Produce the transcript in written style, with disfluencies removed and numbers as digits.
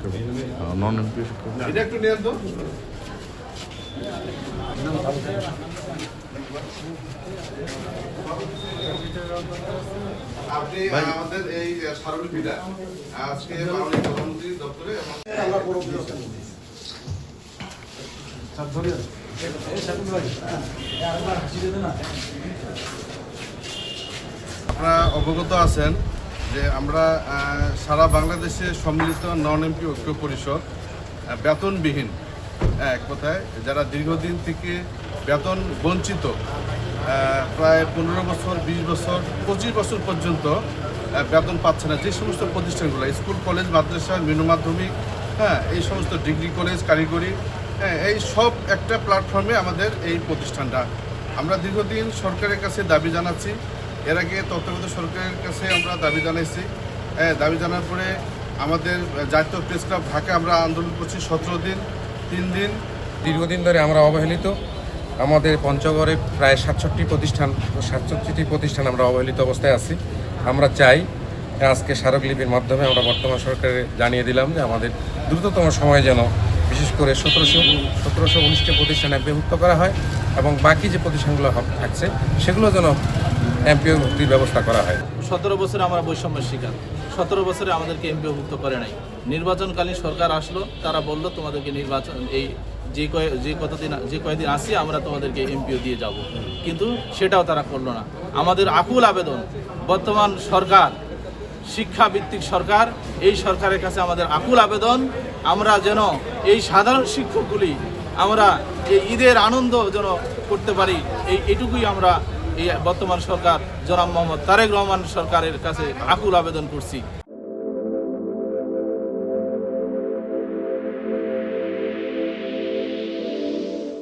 শিক্ষক, non MPO শিক্ষক। এটা একটু নিয়ে তো। আপনি আমাদের এই স্মারকলিপিটা আজকে মাননীয় প্রধানমন্ত্রী দপ্তরে আপনারা অবগত আছেন যে আমরা সারা বাংলাদেশে সম্মিলিত নন এমপি ঐক্য পরিষদ বেতনবিহীন, এক কথায় যারা দীর্ঘদিন থেকে বেতন বঞ্চিত, প্রায় 15 বছর, 20 বছর, 25 বছর পর্যন্ত বেতন পাচ্ছে না, যে সমস্ত প্রতিষ্ঠানগুলো স্কুল, কলেজ, মাদ্রাসা, নিম্ন মাধ্যমিক, এই সমস্ত ডিগ্রি কলেজ, কারিগরি, এই সব একটা প্ল্যাটফর্মে আমাদের এই প্রতিষ্ঠানটা। আমরা দীর্ঘদিন সরকারের কাছে দাবি জানাচ্ছি, এর আগে তত্ত্বাবধায়ক সরকারের কাছে আমরা দাবি জানাইছি। দাবি জানার পরে আমাদের জাতীয় প্রেস ক্লাব ঢাকা আমরা আন্দোলন করছি 17 দিন, 3 দিন। দীর্ঘদিন ধরে আমরা অবহেলিত। আমাদের পঞ্চগড়ে প্রায় 67টি প্রতিষ্ঠান আমরা অবহেলিত অবস্থায় আছি। আমরা চাই আজকে স্মারকলিপির মাধ্যমে আমরা বর্তমান সরকারে জানিয়ে দিলাম যে আমাদের দ্রুততম সময়ে যেন বিশেষ করে 1719টি প্রতিষ্ঠান এমপিভুক্ত করা হয় এবং বাকি যে প্রতিষ্ঠানগুলো থাকছে সেগুলো যেন এমপিও ভুক্তির ব্যবস্থা করা হয়। 17 বছরে আমরা বৈষম্যের শিকার। 17 বছরে আমাদেরকে এমপিওভুক্ত করে নাই। নির্বাচনকালীন সরকার আসলো, তারা বলল তোমাদেরকে নির্বাচন এই যে কয়দিন আসি আমরা তোমাদেরকে এমপিও দিয়ে যাব, কিন্তু সেটাও তারা করলো না। আমাদের আকুল আবেদন, বর্তমান সরকার শিক্ষাভিত্তিক সরকার, এই সরকারের কাছে আমাদের আকুল আবেদন, আমরা যেন এই সাধারণ শিক্ষকগুলি আমরা এই ঈদের আনন্দ যেন করতে পারি, এইটুকুই আমরা এই বর্তমান সরকার জনাব মোহাম্মদ তারেক রহমান সরকারের কাছে আকুল আবেদন করছি।